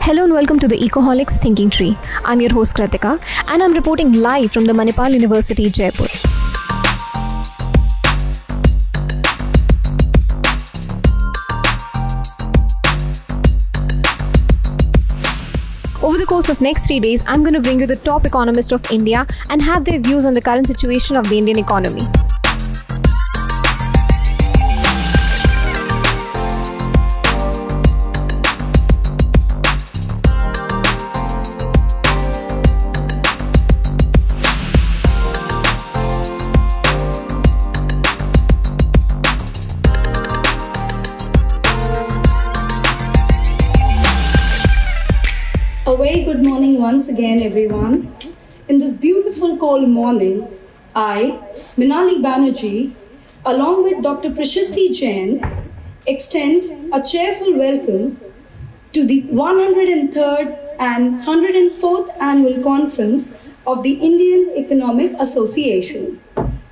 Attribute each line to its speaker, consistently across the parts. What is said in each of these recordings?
Speaker 1: Hello and welcome to the Ecoholics Thinking Tree. I'm your host Kritika and I'm reporting live from the Manipal University Jaipur. Over the course of next 3 days, I'm going to bring you the top economists of India and have their views on the current situation of the Indian economy.
Speaker 2: A very good morning once again, everyone. In this beautiful cold morning, I, Minali Banerjee, along with Dr. Prashasti Jain, extend a cheerful welcome to the 103rd and 104th Annual Conference of the Indian Economic Association,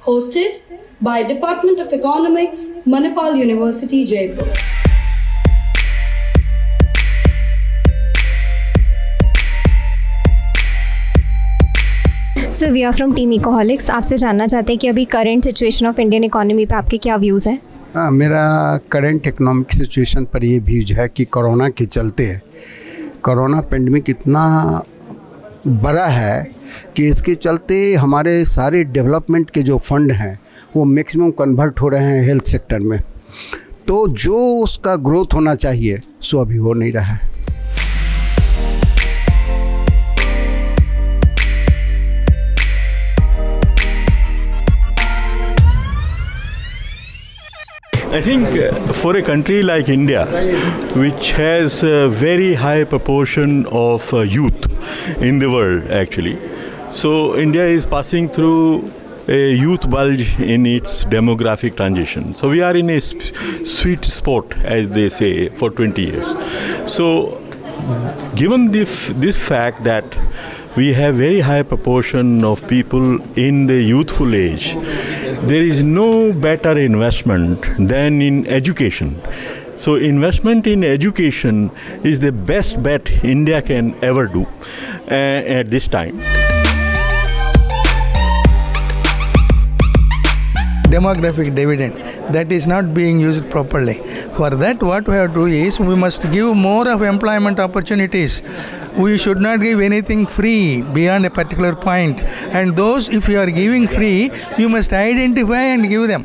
Speaker 2: hosted by Department of Economics, Manipal University Jaipur.
Speaker 1: So we are from Team Ecoholics. आपसे जानना चाहते हैं कि अभी current situation of Indian economy पे आपके क्या views हैं?
Speaker 3: हाँ, मेरा करंट इकोनॉमिक सिचुएशन पर ये व्यूज है कि कोरोना के चलते कोरोना पेंडेमिक इतना बड़ा है कि इसके चलते हमारे सारे डेवलपमेंट के जो फंड हैं वो मैक्सिमम कन्वर्ट हो रहे हैं हेल्थ सेक्टर में, तो जो उसका ग्रोथ होना चाहिए सो अभी हो नहीं रहा है.
Speaker 4: I think for a country like India, which has a very high proportion of youth in the world actually, so India is passing through a youth bulge in its demographic transition. So we are in a sweet spot, as they say, for 20 years. So given this fact that we have very high proportion of people in the youthful age, there is no better investment than in education. So investment in education is the best bet India can ever do at this time.
Speaker 5: Demographic dividend that is not being used properly. For that, what we have to do is we must give more of employment opportunities. We should not give anything free beyond a particular point. And those, if you are giving free, you must identify and give them.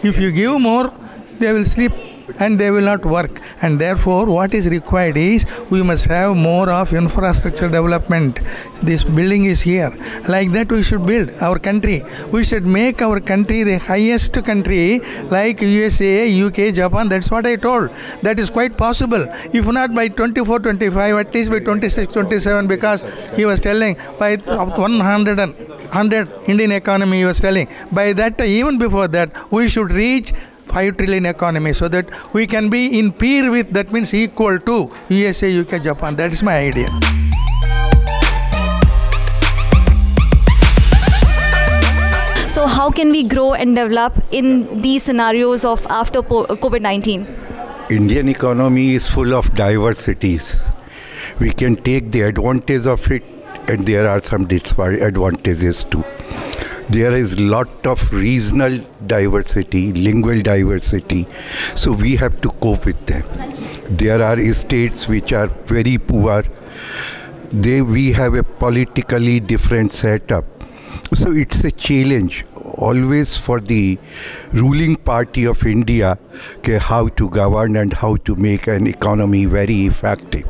Speaker 5: If you give more, they will sleep and they will not work. And therefore, what is required is we must have more of infrastructure development. This building is here. Like that, we should build our country. We should make our country the highest country, like USA, UK, Japan. That's what I told. That is quite possible. If not by 24, 25, at least by 26, 27, because he was telling by 100 Indian economy, he was telling. By that, even before that, we should reach 5 trillion economy so that we can be in peer with, that means equal to USA, UK, Japan. That is my idea.
Speaker 6: So how can we grow and develop in these scenarios of after COVID-19?
Speaker 7: Indian economy is full of diversities. We can take the advantage of it, and there are some disadvantages too. There is a lot of regional diversity, lingual diversity, so we have to cope with them. There are states which are very poor. We have a politically different setup. So it's a challenge always for the ruling party of India how to govern and how to make an economy very effective.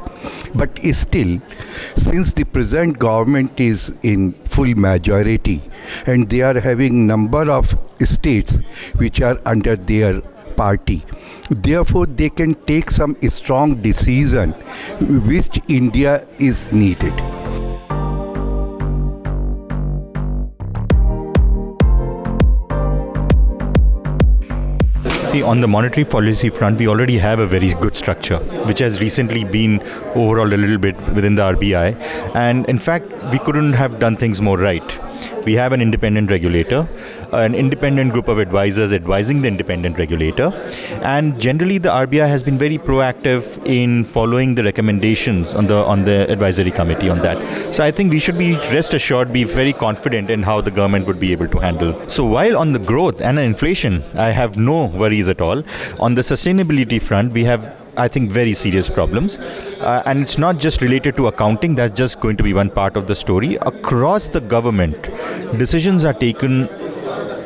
Speaker 7: But still, since the present government is in full majority and they are having number of states which are under their party, therefore they can take some strong decision which India is needed.
Speaker 8: See, on the monetary policy front, we already have a very good structure, which has recently been overhauled a little bit within the RBI. And in fact, we couldn't have done things more right. We have an independent regulator, an independent group of advisors advising the independent regulator, and generally the RBI has been very proactive in following the recommendations on the advisory committee on that. So I think we should be rest assured, be very confident in how the government would be able to handle. So while on the growth and inflation, I have no worries at all. On the sustainability front, we have, I think, very serious problems. And it's not just related to accounting, that's just going to be one part of the story. Across the government, decisions are taken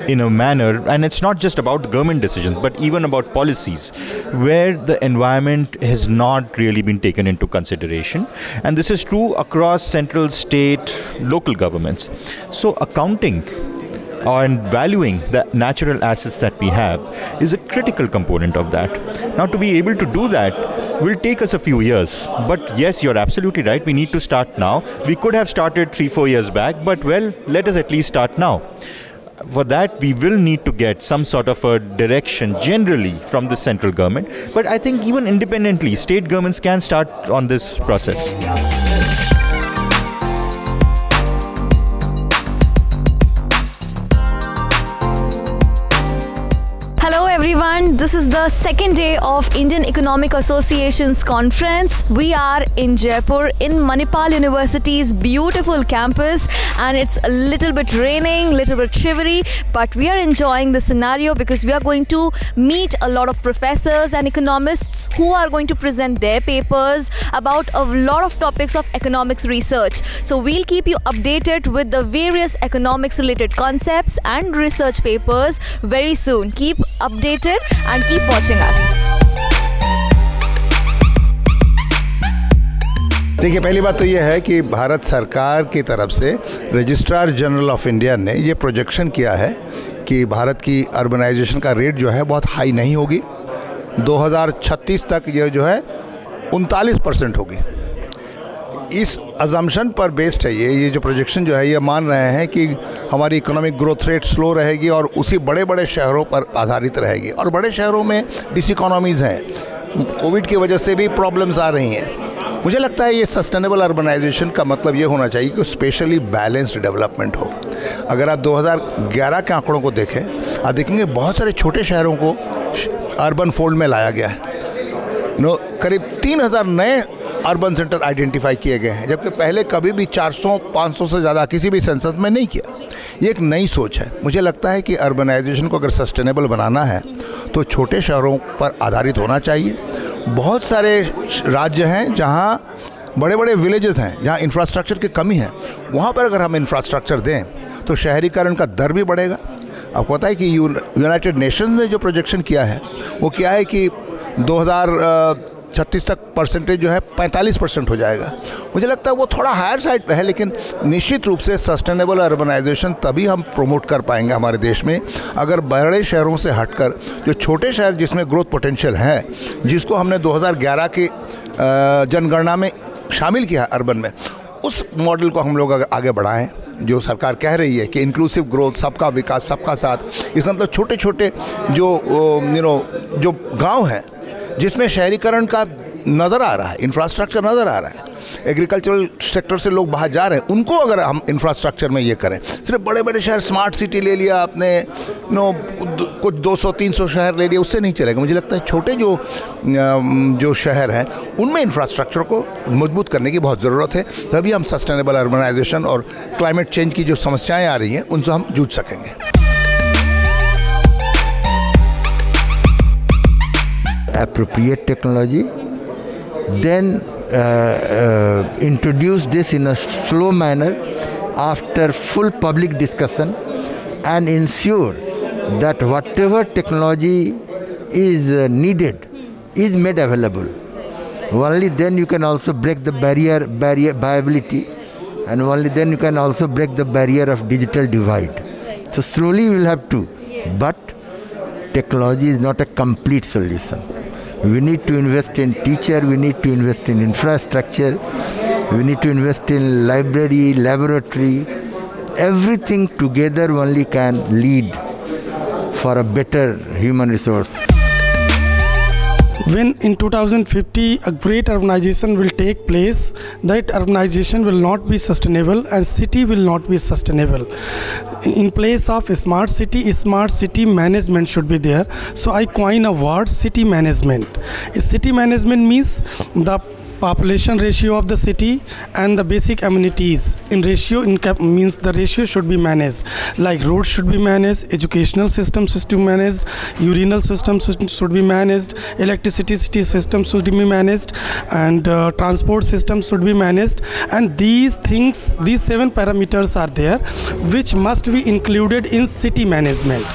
Speaker 8: in a manner, and it's not just about government decisions, but even about policies, where the environment has not really been taken into consideration. And this is true across central, state, local governments. So accounting and valuing the natural assets that we have is a critical component of that. Now, to be able to do that will take us a few years. But yes, you're absolutely right. We need to start now. We could have started 3-4 years back, but well, let us at least start now. For that, we will need to get some sort of a direction generally from the central government. But I think even independently, state governments can start on this process.
Speaker 6: Hello everyone, this is the second day of Indian Economic Association's conference. We are in Jaipur in Manipal University's beautiful campus, and it's a little bit raining, little bit shivery, but we are enjoying the scenario because we are going to meet a lot of professors and economists who are going to present their papers about a lot of topics of economics research. So we'll keep you updated with the various economics related concepts and research papers very soon. Keep updated and keep watching us.
Speaker 9: देखिए, पहली बात तो ये है कि भारत सरकार की तरफ से रजिस्ट्रार जनरल ऑफ इंडिया ने ये प्रोजेक्शन किया है कि भारत की अर्बनाइजेशन का रेट जो है बहुत हाई नहीं होगी। 2036 तक ये जो है 39% होगी। इस अजम्पशन पर बेस्ड है ये जो प्रोजेक्शन जो है, ये मान रहे हैं कि हमारी इकोनॉमिक ग्रोथ रेट स्लो रहेगी और उसी बड़े बड़े शहरों पर आधारित रहेगी। और बड़े शहरों में डिसइकोनॉमीज़ हैं, कोविड की वजह से भी प्रॉब्लम्स आ रही हैं। मुझे लगता है ये सस्टेनेबल अर्बनाइजेशन का मतलब ये होना चाहिए कि स्पेशली बैलेंस्ड डेवलपमेंट हो। अगर आप 2011 के आंकड़ों को देखें, आप देखेंगे बहुत सारे छोटे शहरों को अर्बन फोल्ड में लाया गया है। करीब 3000 नए अर्बन सेंटर आइडेंटिफाई किए गए हैं, जबकि पहले कभी भी 400-500 से ज़्यादा किसी भी सेंसस में नहीं किया। ये एक नई सोच है। मुझे लगता है कि अर्बनाइजेशन को अगर सस्टेनेबल बनाना है तो छोटे शहरों पर आधारित होना चाहिए। बहुत सारे राज्य हैं जहां बड़े बड़े विलेजेस हैं, जहां इंफ्रास्ट्रक्चर की कमी है। वहां पर अगर हम इंफ्रास्ट्रक्चर दें तो शहरीकरण का दर भी बढ़ेगा। आपको पता है कि यूनाइटेड नेशंस ने जो प्रोजेक्शन किया है वो क्या है कि 2036 तक परसेंटेज जो है 45% हो जाएगा। मुझे लगता है वो थोड़ा हायर साइड पे है, लेकिन निश्चित रूप से सस्टेनेबल अर्बनाइजेशन तभी हम प्रमोट कर पाएंगे हमारे देश में अगर बड़े शहरों से हटकर जो छोटे शहर जिसमें ग्रोथ पोटेंशियल है, जिसको हमने 2011 की जनगणना में शामिल किया अर्बन में, उस मॉडल को हम लोग अगर आगे बढ़ाएं, जो सरकार कह रही है कि इंक्लूसिव ग्रोथ, सबका विकास, सबका साथ, इसका मतलब छोटे छोटे जो गांव हैं जिसमें शहरीकरण का नज़र आ रहा है, इंफ्रास्ट्रक्चर नज़र आ रहा है, एग्रीकल्चरल सेक्टर से लोग बाहर जा रहे हैं, उनको अगर हम इंफ्रास्ट्रक्चर में ये करें। सिर्फ बड़े बड़े शहर, स्मार्ट सिटी ले लिया आपने, कुछ 200-300 शहर ले लिया, उससे नहीं चलेगा। मुझे लगता है छोटे जो शहर हैं उनमें इंफ्रास्ट्रक्चर को मजबूत करने की बहुत ज़रूरत है, तभी हम सस्टेनेबल अर्बनाइजेशन और क्लाइमेट चेंज की जो समस्याएँ आ रही हैं उनसे हम जूझ सकेंगे।
Speaker 3: Appropriate technology, then introduce this in a slow manner after full public discussion, and ensure that whatever technology is needed is made available. Only then you can also break the barrier viability, and only then you can also break the barrier of digital divide. So slowly we will have to, but technology is not a complete solution. We need to invest in teacher, we need to invest in infrastructure, we need to invest in library, laboratory. Everything together only can lead for a better human resource.
Speaker 10: When in 2050 a great urbanization will take place, that urbanization will not be sustainable and city will not be sustainable. In place of a smart city management should be there. So I coin a word, city management. City management means the population ratio of the city and the basic amenities in ratio means the ratio should be managed, like roads should be managed, educational systems should be managed, urinal systems should be managed, electricity systems should be managed, and transport systems should be managed. And these things, these 7 parameters are there which must be included in city management.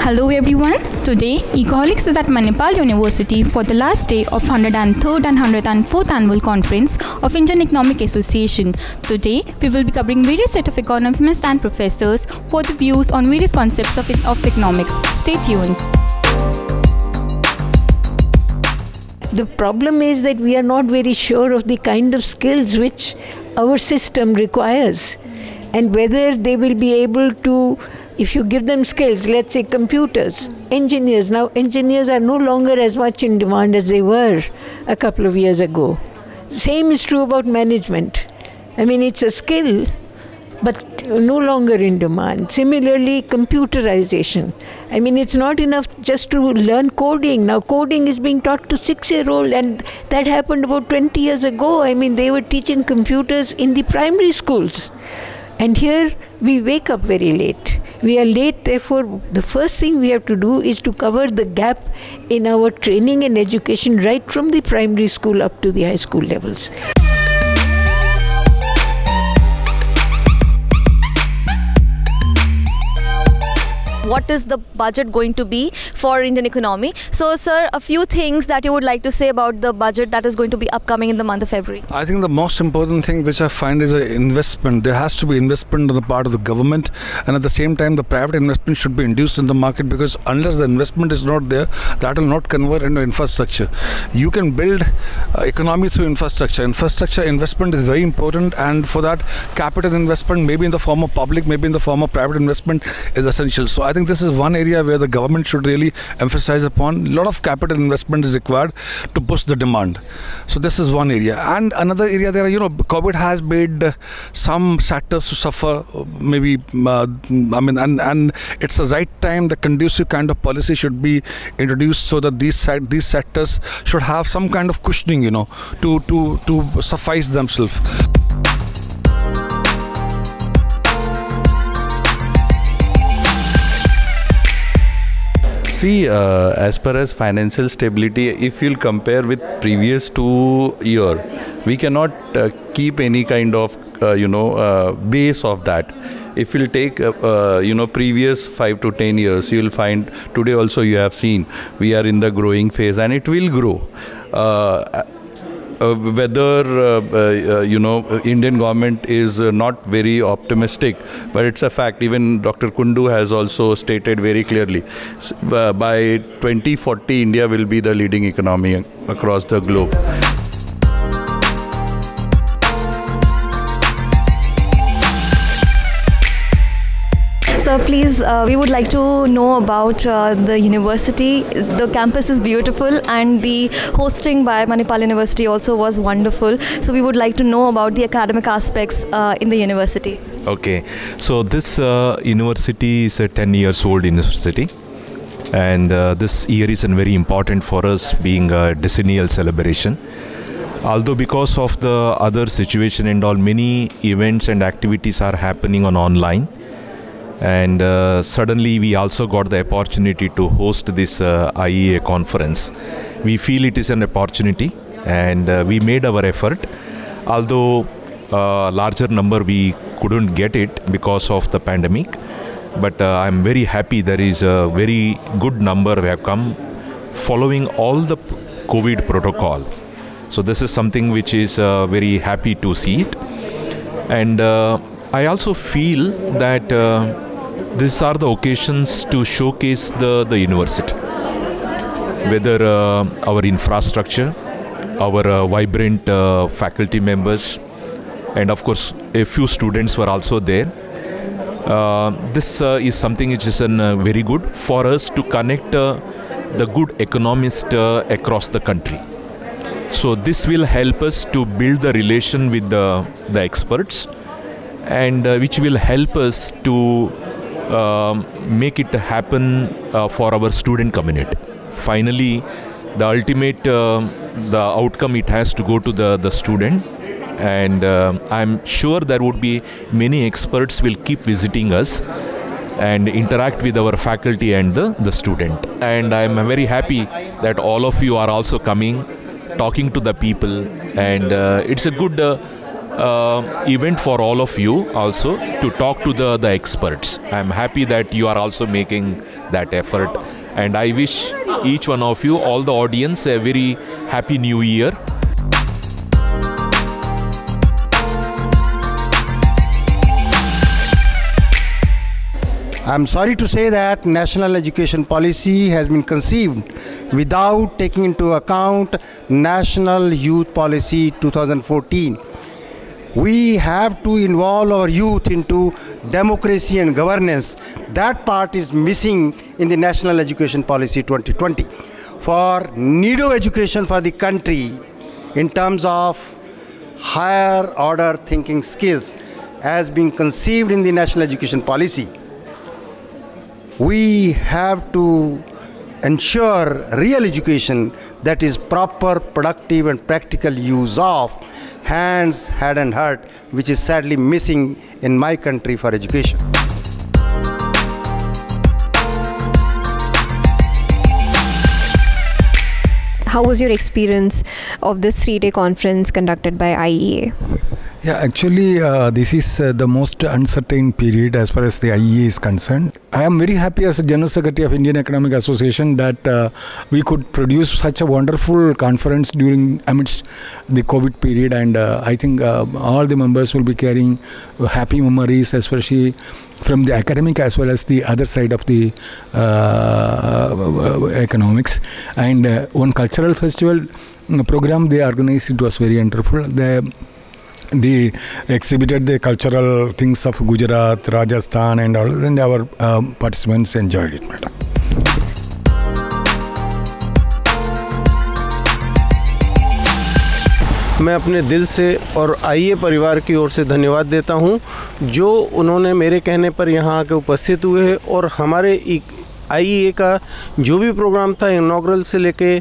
Speaker 11: Hello everyone, today Ecoholics is at Manipal University for the last day of 103rd and 104th Annual Conference of Indian Economic Association. Today we will be covering various set of economists and professors for the views on various concepts of economics. Stay tuned.
Speaker 12: The problem is that we are not very sure of the kind of skills which our system requires and whether they will be able to. If you give them skills, let's say computers, engineers. Now engineers are no longer as much in demand as they were a couple of years ago. Same is true about management. I mean, it's a skill, but no longer in demand. Similarly, computerization. I mean, it's not enough just to learn coding. Now coding is being taught to 6-year-olds, and that happened about 20 years ago. I mean, they were teaching computers in the primary schools. And here we wake up very late. We are late, therefore the first thing we have to do is to cover the gap in our training and education right from the primary school up to the high school levels.
Speaker 6: What is the budget going to be for Indian economy? So sir, a few things that you would like to say about the budget that is going to be upcoming in the month of February.
Speaker 13: I think the most important thing which I find is an investment. There has to be investment on the part of the government, and at the same time the private investment should be induced in the market, because unless the investment is not there, that will not convert into infrastructure. You can build economy through infrastructure. Infrastructure investment is very important, and for that capital investment, maybe in the form of public, maybe in the form of private investment, is essential. So I think this is one area where the government should really emphasize upon. A lot of capital investment is required to boost the demand. So this is one area. And another area, there are, COVID has made some sectors to suffer, maybe, and it's the right time, the conducive kind of policy should be introduced so that these sectors should have some kind of cushioning, to suffice themselves.
Speaker 4: See, as far as financial stability, if you'll compare with previous 2 years, we cannot keep any kind of, base of that. If you'll take, previous 5 to 10 years, you'll find today also you have seen we are in the growing phase, and it will grow. Whether Indian government is not very optimistic, but it's a fact. Even Dr. Kundu has also stated very clearly, by 2040 India will be the leading economy across the globe.
Speaker 6: So please, we would like to know about the university. The campus is beautiful, and the hosting by Manipal University also was wonderful. So we would like to know about the academic aspects in the university.
Speaker 14: Okay, so this university is a 10 years old university, and this year is very important for us, being a decennial celebration. Although because of the other situation and all, many events and activities are happening on online. And suddenly we also got the opportunity to host this IEA conference. We feel it is an opportunity, and we made our effort. Although larger number we couldn't get it because of the pandemic, but I'm very happy there is a very good number who have come following all the COVID protocol. So this is something which is very happy to see it. And I also feel that these are the occasions to showcase the university, whether our infrastructure, our vibrant faculty members, and of course a few students were also there. This is something which is very good for us to connect the good economists across the country. So this will help us to build the relation with the experts, and which will help us to make it happen for our student community. Finally, the ultimate the outcome, it has to go to the student, and I'm sure there would be many experts will keep visiting us and interact with our faculty and the student. And I'm very happy that all of you are also coming, talking to the people, and it's a good event for all of you also to talk to the experts. I'm happy that you are also making that effort, and I wish each one of you, all the audience, a very happy new year.
Speaker 3: I'm sorry to say that national education policy has been conceived without taking into account National Youth Policy 2014. We have to involve our youth into democracy and governance. That part is missing in the National Education Policy 2020. For need of education for the country in terms of higher order thinking skills as being conceived in the National Education Policy, we have to ensure real education, that is proper, productive and practical use of hands, head and heart, which is sadly missing in my country for education.
Speaker 1: How was your experience of this 3-day conference conducted by IEA?
Speaker 5: Yeah, actually, this is the most uncertain period as far as the IEA is concerned. I am very happy as a General Secretary of Indian Economic Association that we could produce such a wonderful conference amidst the COVID period, and I think all the members will be carrying happy memories, especially from the academic as well as the other side of the economics. And one cultural festival program they organized, it was very wonderful. They exhibited the cultural things of Gujarat, Rajasthan and all, and our participants enjoyed it, madam.
Speaker 15: मैं अपने दिल से और आईए परिवार की ओर से धन्यवाद देता हूं, जो उन्होंने मेरे कहने पर यहाँ आके उपस्थित हुए हैं और हमारे आईए का जो भी प्रोग्राम था इनॉग्रल से लेके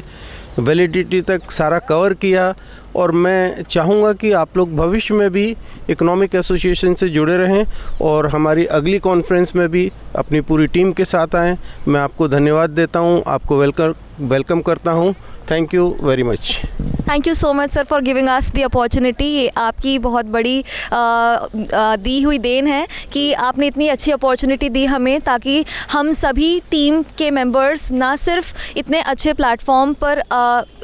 Speaker 15: वैलिडिटी तक सारा कवर किया। और मैं चाहूँगा कि आप लोग भविष्य में भी इकोनॉमिक एसोसिएशन से जुड़े रहें और हमारी अगली कॉन्फ्रेंस में भी अपनी पूरी टीम के साथ आएँ। मैं आपको धन्यवाद देता हूँ, आपको वेलकम करता हूँ। Thank you very much.
Speaker 6: Thank you so much sir for giving us the opportunity. ये आपकी बहुत बड़ी दी हुई देन है कि आपने इतनी अच्छी अपॉर्चुनिटी दी हमें, ताकि हम सभी टीम के मेंबर्स ना सिर्फ इतने अच्छे प्लेटफॉर्म पर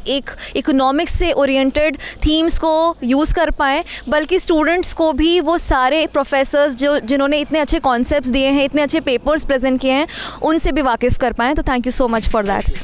Speaker 6: एक इकोनॉमिक्स से ओरिएंटेड थीम्स को यूज़ कर पाएँ, बल्कि स्टूडेंट्स को भी वो सारे प्रोफेसर्स जिन्होंने इतने अच्छे कॉन्सेप्ट्स दिए हैं, इतने अच्छे पेपर्स प्रेजेंट किए हैं, उनसे भी वाकिफ़ कर पाएँ। तो thank you so much for that.